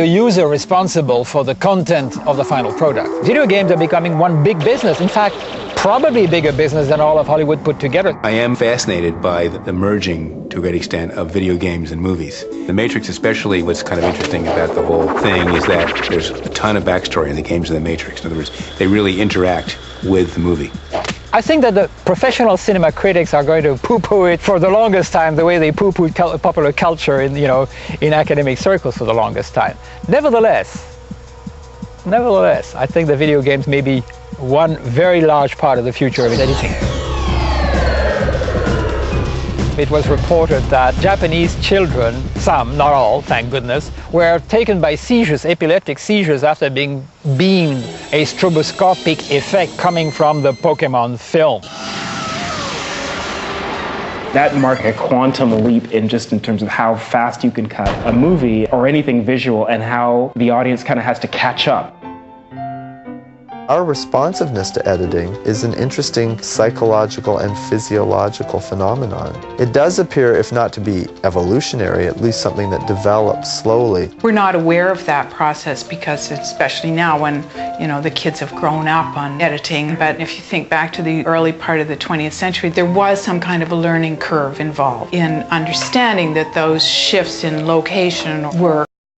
the user responsible for the content of the final product. Video games are becoming one big business. In fact, probably a bigger business than all of Hollywood put together. I am fascinated by the merging, to a great extent, of video games and movies. The Matrix especially, what's kind of interesting about the whole thing is that there's a ton of backstory in the games of the Matrix. In other words, they really interact with the movie. I think that the professional cinema critics are going to poo-poo it for the longest time, the way they poo-pooed popular culture in academic circles for the longest time. Nevertheless, I think the video games may be one very large part of the future of editing. It was reported that Japanese children, some, not all, thank goodness, were taken by seizures, epileptic seizures, after being beamed a stroboscopic effect coming from the Pokemon film. That marked a quantum leap in terms of how fast you can cut a movie or anything visual and how the audience kind of has to catch up. Our responsiveness to editing is an interesting psychological and physiological phenomenon. It does appear, if not to be evolutionary, at least something that develops slowly. We're not aware of that process because, especially now when, the kids have grown up on editing. But if you think back to the early part of the 20th century, there was some kind of a learning curve involved in understanding that those shifts in location were